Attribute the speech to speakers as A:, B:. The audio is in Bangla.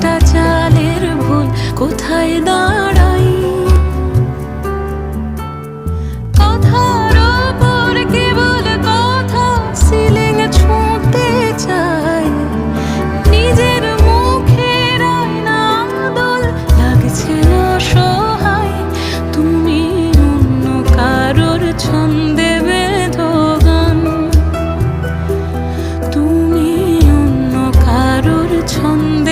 A: একটা চালের ভুল কোথায় দাঁড়াই। কথার ওপর কেবল কথা সিলিং ছুঁতে চাই, নিজের মুখের আয়না আদল লাগছে না সহায়। তুমি অন্য কারোর ছন্দে বেঁধো গান, তুমি অন্য কারোর ছন্দে